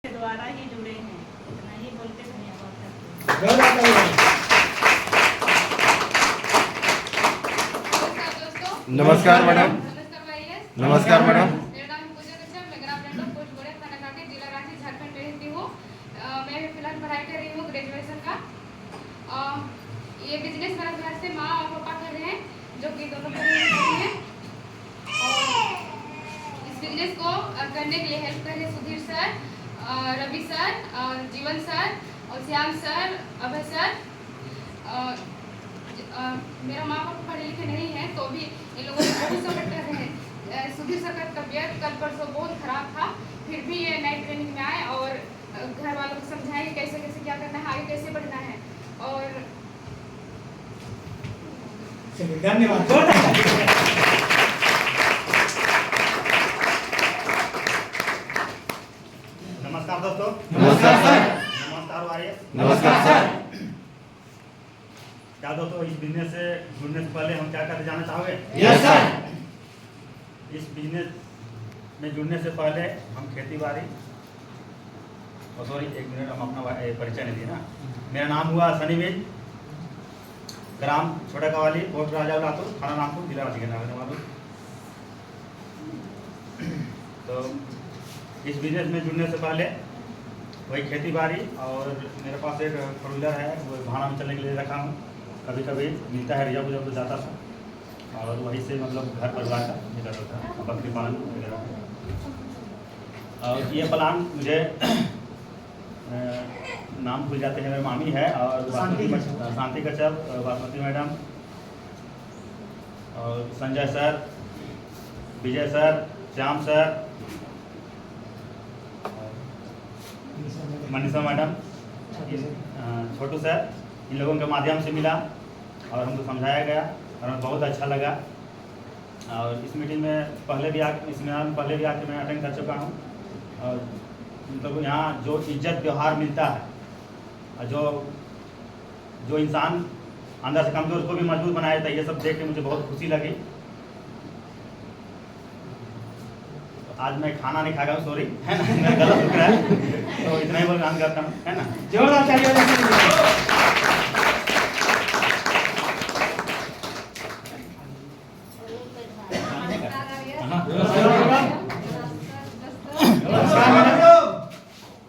द्वारा ही जुड़े हैं, इतना ही बोलते धन्यवाद नमस्कार मैडम। नमस्कार मैडम। मेरा नाम पूजा कश्यप, मैं ग्राम लंडो पोस्ट गोड़े थाना कांके जिला रांची झारखंड में रहती हूँ। मैं फिलहाल पढ़ाई कर रही हूँ ग्रेजुएशन का। ये बिजनेस मेरा घर से माँ और पापा कर रहे हैं, जो कि दोनों कर रहे हैं। और इस बिजनेस को करने के लिए हेल्प कर रहे सुधीर सर, रवि सर, जीवन सर और श्याम सर, अभय सर। मेरा माँ बाप पढ़े लिखे नहीं है तो भी इन लोगों ने बहुत सपोर्ट कर रहे हैं। सुधीर सर का तबीयत कल परसों बहुत खराब था, फिर भी ये नई ट्रेनिंग में आए और घर वालों को समझाए कि कैसे कैसे क्या करना है, आगे कैसे बढ़ना है। और धन्यवाद। नमस्कार दोस्तों। नमस्कार सर। नमस्कार वारियर। नमस्कार सर। क्या दोस्तों, इस बिजनेस से जुड़ने से पहले हम क्या करते जाना चाहोगे? Yes sir. इस बिजनेस में जुड़ने से पहले हम खेती बाड़ी और सॉरी एक मिनट, हम अपना परिचय नहीं दिए ना। मेरा नाम हुआ सनी मिल, ग्राम छोटा कवाली, पोस्ट राजा लातूर, थाना रामपुर, जिला रांची के रहने वाला। तो इस बिजनेस में जुड़ने से पहले वही खेती बाड़ी और मेरे पास एक फोर व्हीलर है, वो भाड़ा में चलने के लिए रखा हूँ। कभी कभी मिलता है, रिजर्व उजर्व तो जाता था और वहीं से मतलब घर परिवार का निकल होता है, बकरी पालन वगैरह। और ये प्लान मुझे नाम भूल जाते हैं, मेरे मामी है और शांति कश्यप, बासमती मैडम और Sanjay sir, Vijay sir, Shyam sir, Manisha madam, Chhotu sir, इन लोगों के माध्यम से मिला और हमको समझाया गया और हमें बहुत अच्छा लगा। और इस मीटिंग में पहले भी आके मैं अटेंड कर चुका हूँ। और मतलब यहाँ जो इज्जत व्यवहार मिलता है और जो इंसान अंदर से कमजोर उसको भी मजबूत बनाया जाता है, ये सब देख के मुझे बहुत खुशी लगी। आज मैं खाना नहीं खा रहा हूँ, सॉरी, है ना, मेरा गला सूख रहा है, तो इतना ही बोल काम करता हूँ, है ना। जोरदार तालियां बजाइए।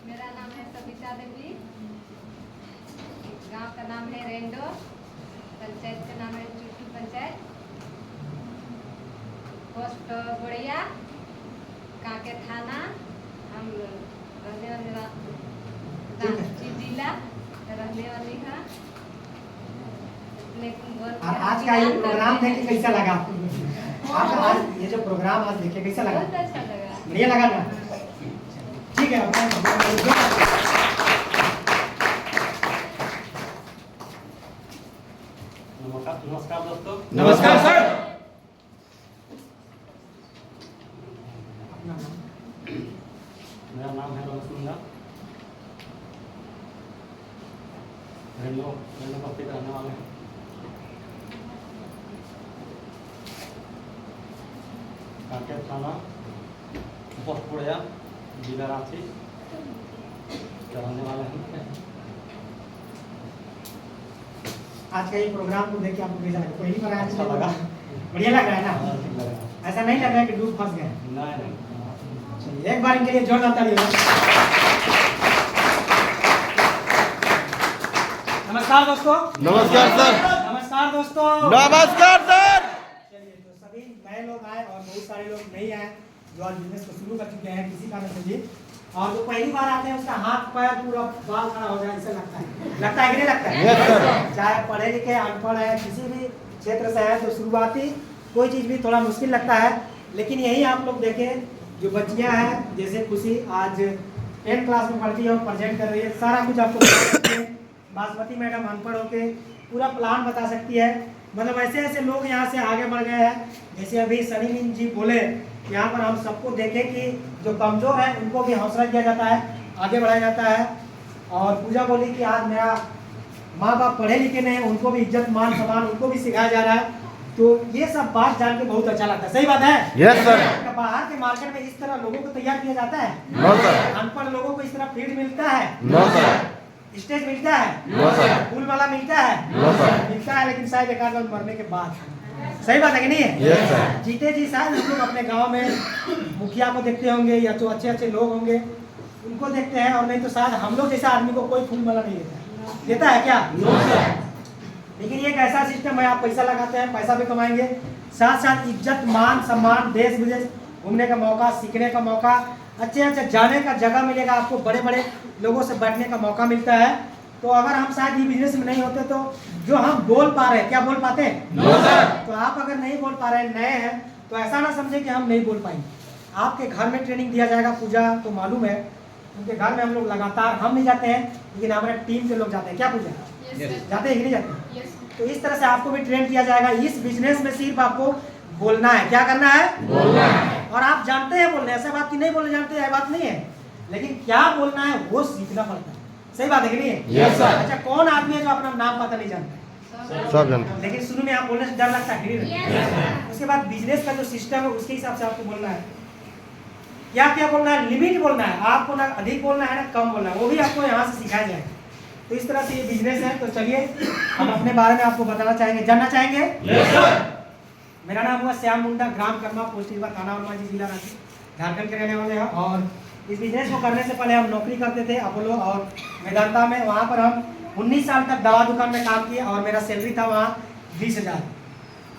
मेरा नाम है सविता देवी, गांव का नाम है रेंडो, पंचायत का नाम है चुटकी पंचायत, पोस्ट गोड़िया, कांके थाना। हम रहने वाले रांची जिला रहने वाली है। आज का ये प्रोग्राम देख के कैसा लगा आपको? आपका आज ये जो प्रोग्राम आज देखे कैसा लगा? बहुत अच्छा लगा। बढ़िया लगा ना? ठीक है। नमस्कार दोस्तों। नमस्कार सर। मेरा नाम है रमेश मुंडा, रेंडो बस्ती का रहने वाले हैं। कांके थाना, पोस्ट गोड़िया, जिला रांची के रहने वाले हैं। आज का ये प्रोग्राम को देख के आपको कैसा लगा? पहली बार आया अच्छा लगा। बढ़िया लग रहा है ना? ठीक लगा। ऐसा नहीं लग रहा है कि डूब फंस गए? नहीं, चलिए, एक बार इनके लिए जोरदार तालियां। नमस्कार दोस्तों। नमस्कार सर। नमस्कार दोस्तों। नमस्कार सर। चलिए, तो सभी नए लोग आए और बहुत सारे लोग नहीं आए जो आज बिजनेस को शुरू कर चुके हैं किसी कारण से भी। और जो पहली बार आते हैं उसका हाथ पैर पूरा बाल खड़ा हो जाए, ऐसा लगता है कि नहीं लगता है? Yes, sir. चाहे पढ़े लिखे अनपढ़ है, किसी भी क्षेत्र से है, तो शुरुआती कोई चीज़ भी थोड़ा मुश्किल लगता है। लेकिन यही आप लोग देखें, जो बच्चियां हैं जैसे खुशी आज 10th क्लास में पढ़ती है और प्रेजेंट कर रही है, सारा कुछ आपको बता सकती है। बासमती मैडम अनपढ़ होके पूरा प्लान बता सकती है। मतलब ऐसे ऐसे लोग यहाँ से आगे बढ़ गए हैं। जैसे अभी सनी मीन जी बोले, यहाँ पर हम सबको देखें कि जो कमज़ोर है उनको भी हौसला दिया जाता है, आगे बढ़ाया जाता है। और पूजा बोली कि आज मेरा माँ बाप पढ़े लिखे नहीं, उनको भी इज्जत मान सम्मान उनको भी सिखाया जा रहा है। तो ये सब बात जान के बहुत अच्छा लगता है। सही बात है? Yes sir. बाहर के मार्केट में इस तरह लोगों को तैयार किया जाता है, नो सर। अनपढ़ लोगों को इस तरह पूरा फील्ड मिलता है? No sir. स्टेज मिलता है? No sir. फूल वाला मिलता है? No sir. मिलता है, लेकिन शायद एक आध बार मरने के बाद। सही बात है कि नहीं है? Yes sir. जीते जी शायद हम लोग अपने गांव में मुखिया को देखते होंगे या तो अच्छे अच्छे लोग होंगे उनको देखते हैं, और नहीं तो शायद हम लोग जैसा आदमी को कोई फूल माला नहीं देता। देता है क्या? No sir. लेकिन ये एक ऐसा सिस्टम है, आप पैसा लगाते हैं, पैसा भी कमाएंगे, साथ साथ इज्जत मान सम्मान, देश विदेश घूमने का मौका, सीखने का मौका, अच्छे अच्छे जाने का जगह मिलेगा आपको, बड़े बड़े लोगों से बैठने का मौका मिलता है। तो अगर हम शायद ये बिजनेस में नहीं होते तो जो हम बोल पा रहे हैं, क्या बोल पाते हैं? No sir. तो आप अगर नहीं बोल पा रहे हैं, नए हैं, तो ऐसा ना समझे कि हम नहीं बोल पाएंगे। आपके घर में ट्रेनिंग दिया जाएगा, पूजा तो मालूम है, उनके घर में हम लोग लगातार, हम नहीं जाते हैं लेकिन हमारे टीम के लोग जाते हैं। क्या पूजा जाते हैं कि नहीं जाते? तो इस तरह से आपको भी ट्रेन किया जाएगा। इस बिजनेस में सिर्फ आपको बोलना है। क्या करना है? बोलना है। और आप जानते हैं बोलने, ऐसा बात कि नहीं बोलने जानते हैं, बात नहीं है, लेकिन क्या बोलना है वो सीखना पड़ता है। सही बात है कि नहीं है? Yes sir. अच्छा, कौन आदमी है जो अपना नाम पता नहीं जानता? सब जानते। लेकिन शुरू में आप बोलने से डर लगता है कि नहीं? उसके बाद बिजनेस का जो सिस्टम है उसके हिसाब से आपको बोलना है। क्या क्या बोलना है? लिमिट बोलना है आपको, ना अधिक बोलना है ना कम बोलना है, वो भी आपको यहाँ से सिखाया जाएगा। तो इस तरह से ये बिजनेस है। तो चलिए हम अपने बारे में आपको बताना चाहेंगे, जानना चाहेंगे। Yes sir. मेरा नाम हुआ श्याम मुंडा, ग्राम कर्मा, पोस्ट रीवा, थाना वर्माजी, जिला रांची, झारखंड के रहने वाले हैं। और इस बिजनेस को करने से पहले हम नौकरी करते थे अपोलो और वेदांता में। वहाँ पर हम 19 साल तक दवा दुकान में काम किए और मेरा सैलरी था वहाँ 20,000।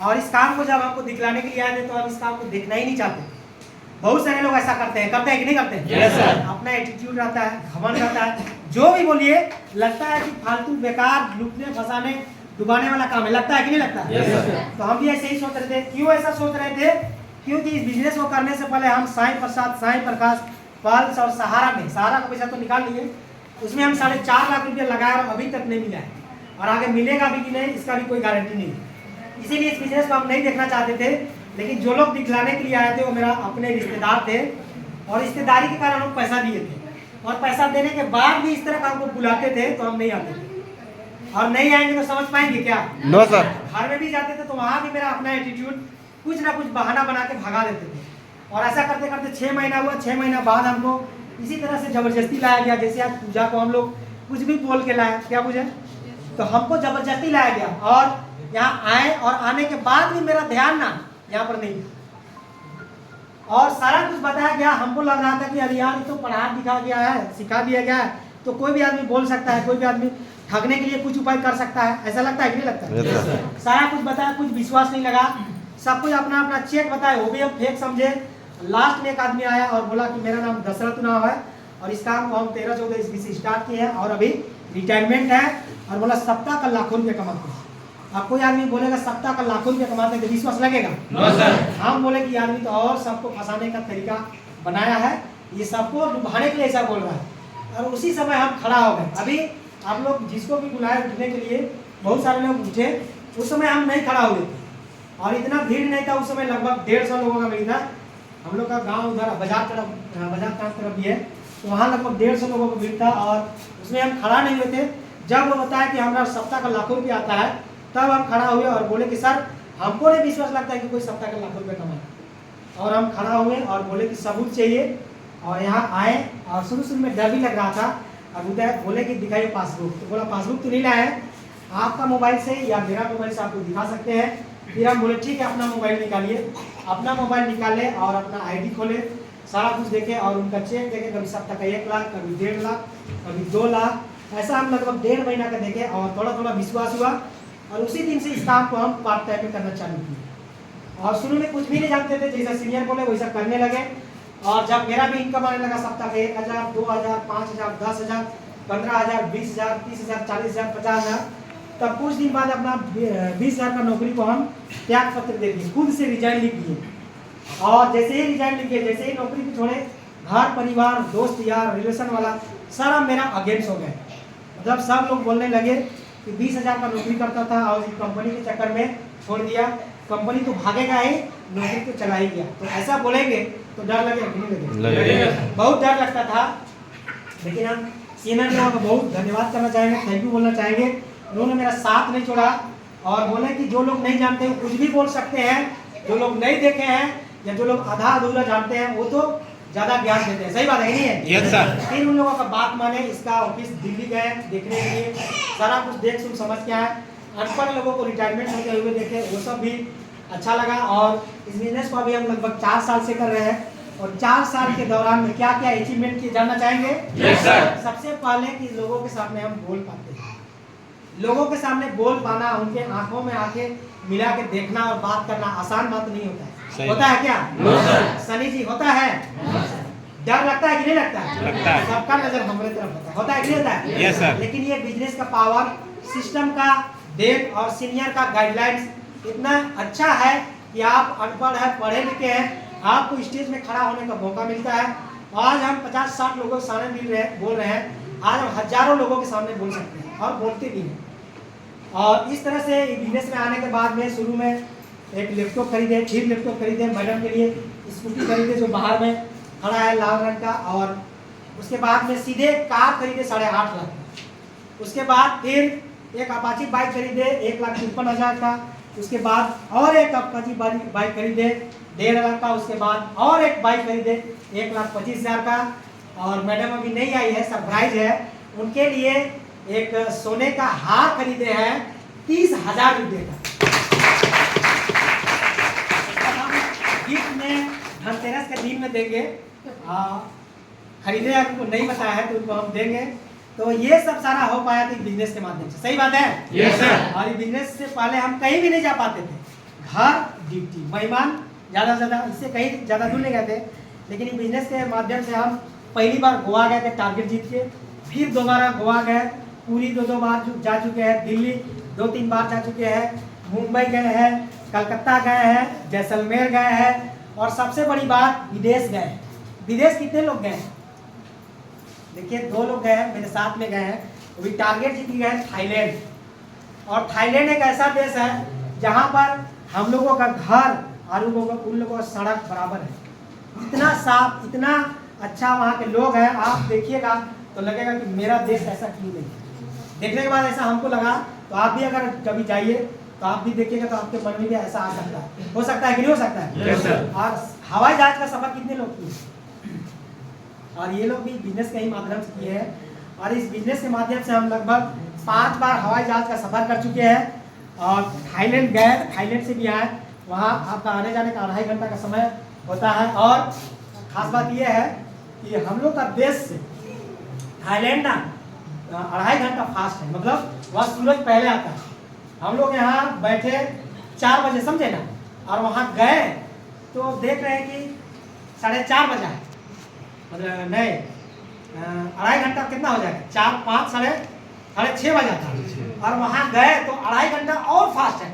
और इस काम को जब हमको दिखलाने के लिए आए थे तो हम इस काम को देखना ही नहीं चाहते। बहुत सारे लोग ऐसा करते हैं कि नहीं करते? Yes sir. अपना एटीट्यूड रहता है, घमंड रहता है, जो भी बोलिए लगता है कि फालतू बेकार लूटने फंसाने डुबाने वाला काम है। लगता है कि नहीं लगता? Yes sir. तो हम भी ऐसे ही सोच रहे थे। क्यों ऐसा सोच रहे थे? क्योंकि इस बिजनेस को करने से पहले हम साईं प्रसाद, साईं प्रकाश, पल्स और सहारा में, सहारा का पैसा तो निकाल लिए, उसमें हम 4.5 लाख रुपया लगाए और अभी तक नहीं मिला है, और आगे मिलेगा भी कि नहीं इसका भी कोई गारंटी नहीं है। इसीलिए इस बिजनेस को हम नहीं देखना चाहते थे। लेकिन जो लोग दिखलाने के लिए आए थे वो मेरा अपने रिश्तेदार थे, और रिश्तेदारी के कारण हम पैसा दिए थे, और पैसा देने के बाद भी इस तरह का हमको बुलाते थे तो हम नहीं आते थे। और नहीं आएंगे तो समझ पाएंगे क्या? No sir. घर में भी जाते थे तो वहाँ भी मेरा अपना एटीट्यूड, कुछ ना कुछ बहाना बना के भगा देते थे। और ऐसा करते करते 6 महीना हुआ। 6 महीना बाद हमको इसी तरह से जबरदस्ती लाया गया। जैसे आज पूजा को हम लोग कुछ भी बोल के लाए, क्या पूजा, तो हमको जबरदस्ती लाया गया और यहाँ आए, और आने के बाद भी मेरा ध्यान ना यहाँ पर नहीं, और सारा कुछ बताया गया। हमको लग रहा था कि अरे यार तो पढ़ा दिखा गया है, सिखा दिया गया है, तो कोई भी आदमी बोल सकता है, कोई भी आदमी ठगने के लिए कुछ उपाय कर सकता है। ऐसा लगता है कि नहीं लगता? Yes sir. सारा कुछ बताया, कुछ विश्वास नहीं लगा, सब कुछ अपना अपना चेक बताया, वो भी हम फेक समझे। लास्ट में एक आदमी आया और बोला कि मेरा नाम दशरथ नाम है और इस काम को हम 13-14 ईस्वी से स्टार्ट किए हैं और अभी रिटायरमेंट है, और बोला सप्ताह का लाखों रुपये कमाते हैं। अब कोई आदमी बोलेगा सप्ताह का लाखों रुपये कमाते हैं तो विश्वास लगेगा? No sir. हम बोले कि आदमी तो और सबको फंसाने का तरीका बनाया है, ये सबको डुबाने के लिए ऐसा बोल रहा है। और उसी समय हम खड़ा हो गए। अभी आप लोग जिसको भी बुलाए उठने के लिए, बहुत सारे लोग उठे, उस समय हम नहीं खड़ा हुए थे और इतना भीड़ नहीं था उस समय। लगभग 150 लोगों का भीड़ था। हम लोग का गांव उधर बाजार तरफ भी है, तो वहाँ लगभग 150 लोगों का भीड़ था और उसमें हम खड़ा नहीं हुए थे। जब वो बताया कि हमारा सप्ताह का लाखों रुपये आता है, तब हम खड़ा हुए और बोले कि सर हमको नहीं विश्वास लगता है कि कोई सप्ताह का लाखों रुपये कमाए। और हम खड़ा हुए और बोले कि सबूत चाहिए, और यहाँ आए। और शुरू में डर भी लग रहा था। अब उधर बोले कि दिखाइए पासबुक, तो बोला पासबुक तो नहीं लाया है, आपका मोबाइल से या मेरा मोबाइल से आपको दिखा सकते हैं। फिर हम बोले ठीक है, अपना मोबाइल निकालिए। अपना मोबाइल निकाले और अपना आईडी खोले, सारा कुछ देखे और उनका चेक देखे। कभी सप्ताह का 1 लाख, कभी 1.5 लाख, कभी 2 लाख, ऐसा हम लगभग 1.5 महीना का देखे और थोड़ा थोड़ा विश्वास हुआ। और उसी दिन से इस काम को हम पार्ट टाइम में करना चालू किए। और शुरू में कुछ भी नहीं जानते थे, जैसा सीनियर बोले वैसा करने लगे। और जब मेरा भी इनकम आने लगा सप्ताह का 1,000, 2,000, 5,000, 10,000, 15,000, 20,000, 30,000, 40,000, 50,000, तब कुछ दिन बाद अपना 20,000 का नौकरी को हम त्याग पत्र दे दिए, खुद से रिजाइन लिख दिए। और जैसे ही रिजाइन लिखे, जैसे ही नौकरी को छोड़े, घर परिवार, दोस्त यार, रिलेशन वाला सारा मेरा अगेंस्ट हो गया। मतलब सब लोग बोलने लगे कि 20,000 का नौकरी करता था और इस कंपनी के चक्कर में छोड़ दिया, कंपनी तो भागेगा ही, नौकरी तो चला ही गया। तो ऐसा बोलेंगे तो डर लगेगा कि नहीं लगेगा? बहुत डर लगता था। लेकिन हम सीनियर लोगों का बहुत धन्यवाद करना चाहेंगे, थैंक यू बोलना चाहेंगे। उन्होंने मेरा साथ नहीं छोड़ा और बोले कि जो लोग नहीं जानते वो कुछ भी बोल सकते हैं, जो लोग नहीं देखे हैं या जो लोग आधा अधूरा जानते हैं वो तो ज़्यादा ज्ञान देते हैं। सही बात है कि नहीं है? Yes sir. फिर उन लोगों का बात माने, इसका ऑफिस दिल्ली गए देखने के लिए, सारा कुछ देख सुन समझ के आए। अनपढ़ लोगों को रिटायरमेंट होते हुए देखे, वो सब भी अच्छा लगा। और इस बिजनेस को अभी हम लगभग 4 साल से कर रहे हैं और 4 साल के दौरान में क्या क्या अचीवमेंट किए जानना चाहेंगे? Yes sir. सबसे पहले कि लोगों के सामने हम बोल पाते हैं, लोगों के सामने बोल पाना, उनके आंखों में आंखें मिला के देखना और बात करना आसान बात नहीं होता है। होता है क्या? सनी जी होता है? डर लगता है कि नहीं लगता है? लगता है। सबका नजर हमारे तरफ होता है कि नहीं होता है? Yes sir. लेकिन ये बिजनेस का पावर, सिस्टम का डेट और सीनियर का गाइडलाइंस इतना अच्छा है कि आप अनपढ़ है, पढ़े लिखे हैं, आपको स्टेज में खड़ा होने का मौका मिलता है। आज हम 50-60 लोगों के सामने बोल रहे हैं, आज हम हजारों लोगों के सामने बोल सकते हैं और बोलते भी हैं। और इस तरह से बिजनेस में आने के बाद में शुरू में एक लैपटॉप खरीदे, फिर लैपटॉप खरीदे, मैडम के लिए स्कूटी खरीदे जो बाहर में खड़ा है लाल रंग का, और उसके बाद में सीधे कार खरीदे 8.5 लाख। उसके बाद फिर एक अपाची बाइक खरीदे 1,53,000 का। उसके बाद और एक अपाची बाइक खरीदे 1.5 लाख का। उसके बाद और एक बाइक खरीदे 1,25,000 का। और मैडम अभी नहीं आई है, सरप्राइज है उनके लिए, एक सोने का हार खरीदे हैं 30,000 रुपये का। गिफ्ट में धनतेरस के दिन में देंगे, खरीदे आपको नहीं बताया है तो उनको हम देंगे। तो ये सब सारा हो पाया था बिजनेस के माध्यम से। सही बात है? Yes sir. और बिजनेस से पहले हम कहीं भी नहीं जा पाते थे, घर ड्यूटी, मेहमान ज़्यादा से ज़्यादा, इससे कहीं ज़्यादा दूर नहीं गए थे। लेकिन ये बिजनेस के माध्यम से हम पहली बार गोवा गए थे टारगेट जीत के, फिर दोबारा गोवा गए, पूरी 2 बार जा चुके हैं, दिल्ली 2-3 बार जा चुके हैं, मुंबई गए हैं, कलकत्ता गए हैं, जैसलमेर गए हैं, और सबसे बड़ी बात विदेश गए। विदेश कितने लोग गए? देखिए 2 लोग गए हैं, मेरे साथ में गए हैं, वो भी टारगेट जीत गए हैं थाईलैंड। और थाईलैंड एक ऐसा देश है जहाँ पर हम लोगों का घर और उन लोगों का सड़क बराबर है। इतना साफ, इतना अच्छा वहाँ के लोग हैं, आप देखिएगा तो लगेगा कि मेरा देश ऐसा क्यों नहीं है। देखने के बाद ऐसा हमको लगा, तो आप भी अगर कभी जाइए तो आप भी देखिएगा तो आपके मन में भी ऐसा आ सकता है। हो सकता है कि नहीं हो सकता है? Yes sir. और हवाई जहाज का सफर कितने लोग किए? और ये लोग भी बिजनेस के ही माध्यम से किए हैं। और इस बिजनेस के माध्यम से हम लगभग 5 बार हवाई जहाज का सफर कर चुके हैं। और थाईलैंड गए, थाईलैंड से भी आए, वहाँ आपका आने जाने का 2.5 घंटा का समय होता है। और खास बात यह है कि हम लोग का देश से थाईलैंड ना 2.5 घंटा फास्ट है, मतलब वहाँ सूरज पहले आता है। हम लोग यहाँ बैठे 4 बजे, समझे ना, और वहाँ गए तो देख रहे हैं कि 4:30 बजा है, मतलब नहीं 2.5 घंटा कितना हो जाएगा, 4, 5, 6:30 बजा था। और वहाँ गए तो 2.5 घंटा और फास्ट है।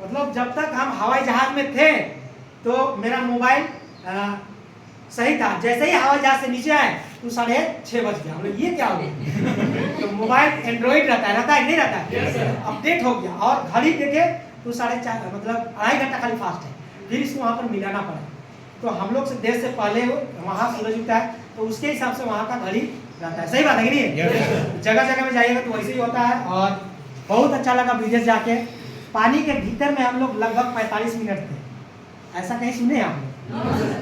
मतलब जब तक हम हवाई जहाज में थे तो मेरा मोबाइल सही था, जैसे ही हवाई जहाज से नीचे आए तो 6:30 बज गया। बोले ये क्या हो गया? तो मोबाइल एंड्रॉइड रहता है कि नहीं रहता है? अपडेट हो गया। और घड़ी देखे तो 4:30, मतलब 2.5 घंटा खाली फास्ट है। फिर इसको वहाँ पर मिलाना पड़ा। तो हम लोग से देश से पहले वहाँ सूरज उगता है, तो उसके हिसाब से वहाँ का घड़ी रहता है। सही बात है कि नहीं? जगह जगह में जाइएगा तो वैसे ही होता है। और बहुत अच्छा लगा विदेश जाके। पानी के भीतर में हम लोग लगभग 45 मिनट थे। ऐसा कहीं सुने आप लोग?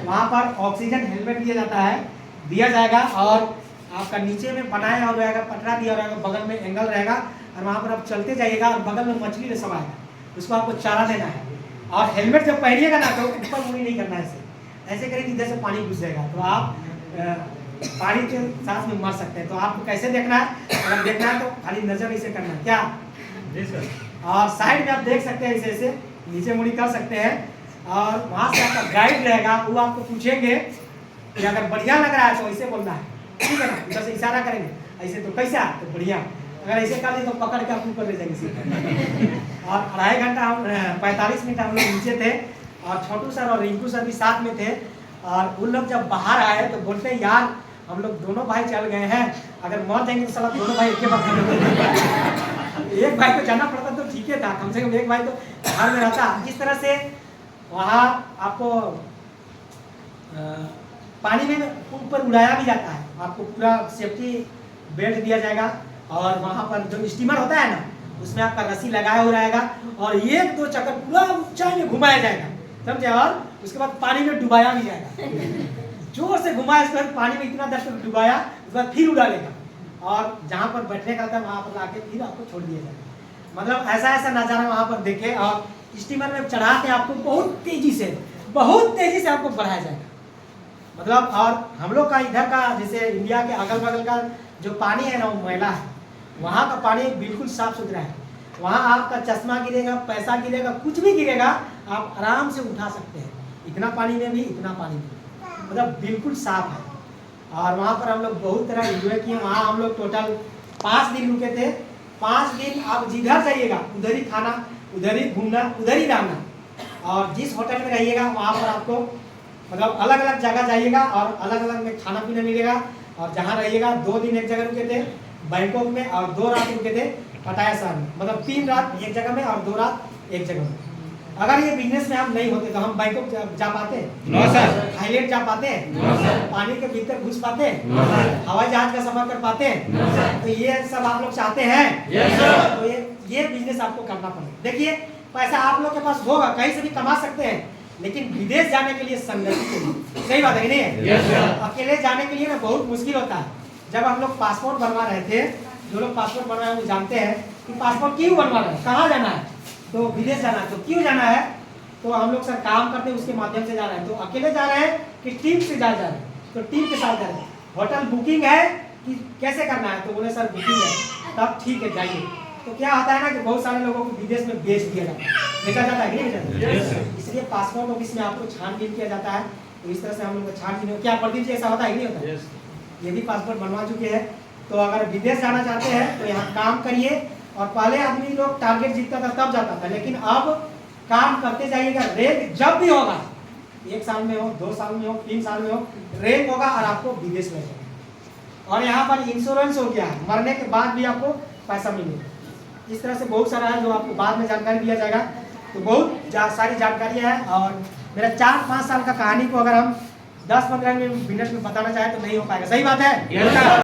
वहाँ पर ऑक्सीजन हेलमेट दिया जाता है, दिया जाएगा, और आपका नीचे में बनाया हो रहेगा, पटरा दिया रहेगा, बगल में एंगल रहेगा, और वहाँ पर आप चलते जाइएगा और बगल में मछली सब आएगा, उसको आपको चारा देना है। और हेलमेट जब पहनिएगा ना तो ऊपर मुड़ी नहीं करना है, ऐसे करेंगे इधर से पानी घुस जाएगा तो आप पानी के साथ में मर सकते हैं। तो आपको कैसे देखना है? अगर देखना है तो खाली नजर ऐसे करना है, क्या? और साइड में आप देख सकते हैं, ऐसे नीचे मुड़ी कर सकते हैं। और वहाँ से आपका गाइड रहेगा, वो आपको पूछेंगे कि अगर बढ़िया लग रहा है तो ऐसे बोलना है, ठीक है ना? इधर से इशारा करेंगे, ऐसे तो कैसा, तो बढ़िया। अगर ऐसे कर दिए तो पकड़ के आप ऊपर ले जाएंगे। और 2.5 घंटा हम 45 मिनट हम लोग नीचे थे, और छोटू सर और रिंकू सर भी साथ में थे। और उन लोग जब बाहर आए तो बोलते हैं यार हम लोग दोनों भाई चल गए हैं, अगर मर जाएंगे तो साला दोनों भाई एक बार एक भाई को जाना पड़ता तो ठीक है था, कम से कम एक भाई तो घर में रहता। जिस तरह से वहाँ आपको पानी में ऊपर उड़ाया भी जाता है, आपको पूरा सेफ्टी बेल्ट दिया जाएगा। और वहाँ पर जो स्टीमर होता है ना, उसमें आपका रस्सी लगाया हुआ रहेगा, और 1-2 चक्कर पूरा ऊंचाई में घुमाया जाएगा, समझे? और उसके बाद पानी में डुबाया भी जाएगा। जोर से घुमाया, इसके बाद पानी में इतना देर तक डुबाया, उसके बाद फिर उड़ा लेगा और जहाँ पर बैठने का था वहाँ पर लाके फिर आपको छोड़ दिया जाएगा। मतलब ऐसा ऐसा नज़ारा वहाँ पर देखे और स्टीमर में चढ़ा के आपको बहुत तेज़ी से आपको बढ़ाया जाएगा। मतलब और हम लोग का इधर का जैसे इंडिया के अगल बगल का जो पानी है ना वो मैला है, वहाँ का पानी बिल्कुल साफ सुथरा है। वहाँ आपका चश्मा गिरेगा, पैसा गिरेगा, कुछ भी गिरेगा आप आराम से उठा सकते हैं। इतना पानी में भी, इतना पानी में मतलब बिल्कुल साफ है। और वहाँ पर हम लोग बहुत तरह एंजॉय किए। वहाँ हम लोग टोटल 5 दिन रुके थे। 5 दिन आप जिधर जाइएगा उधर ही खाना, उधर ही घूमना, उधर ही रहना। और जिस होटल में रहिएगा वहाँ पर आपको मतलब अलग अलग जगह जाइएगा और अलग अलग में खाना पीना मिलेगा। और जहाँ रहिएगा 2 दिन एक जगह रुके थे बैंकॉक में और 2 रात रुके थे पटाया शहर में। मतलब 3 रात एक जगह में और 2 रात एक जगह में। अगर ये बिजनेस में हम नहीं होते तो हम बैंकॉक जा पाते? No sir. थाईलैंड जा पाते? No sir. पानी के भीतर घुस पाते? No sir. हवाई जहाज का सफर कर पाते? No sir. तो ये सब आप लोग चाहते हैं? Yes sir. तो ये बिजनेस आपको करना पड़ेगा। देखिए पैसा आप लोग के पास होगा, कहीं से भी कमा सकते हैं, लेकिन विदेश जाने के लिए संगति चाहिए। सही बात है कि नहीं है? Yes sir. अकेले जाने के लिए ना बहुत मुश्किल होता है। जब हम लोग पासपोर्ट बनवा रहे थे, जो लोग पासपोर्ट बनवाए वो जानते हैं कि पासपोर्ट क्यों बनवा रहे हैं, कहाँ जाना है, तो विदेश जाना है। तो क्यों जाना है, तो हम लोग सर काम करते हैं उसके माध्यम से जा रहे हैं। तो अकेले जा रहे हैं कि टीम से जा रहे हैं, तो टीम के साथ जा रहे हैं। होटल बुकिंग है कि कैसे करना है, तो बोले सर बुकिंग है, तब ठीक है जाइए। तो क्या होता है ना कि बहुत सारे लोगों को विदेश में बेच दिया जाता है, बेचा जाता है कि नहीं बेचा Yes, जाता sir. है। इसलिए पासपोर्ट ऑफिस में आपको छानबीन किया जाता है। तो इस तरह से हम लोग को छानबीन, क्या प्रदीप जी ऐसा होता है कि नहीं होता है? ये भी पासपोर्ट बनवा चुके हैं। तो अगर विदेश जाना चाहते हैं तो यहाँ काम करिए। और पहले आदमी लोग टारगेट जीतता था तब जाता था, लेकिन अब काम करते जाइएगा। रैंक जब भी होगा, 1 साल में हो, 2 साल में हो, 3 साल में हो, रैंक होगा और आपको विदेश ले जाएगा। और यहाँ पर इंश्योरेंस हो गया है, मरने के बाद भी आपको पैसा मिलेगा। इस तरह से बहुत सारा है जो आपको बाद में जानकारी दिया जाएगा। तो बहुत सारी जानकारियाँ हैं। और मेरा 4-5 साल का कहानी को अगर हम 10-15 मिनट में बताना चाहें तो नहीं हो पाएगा। सही बात है? Yes sir.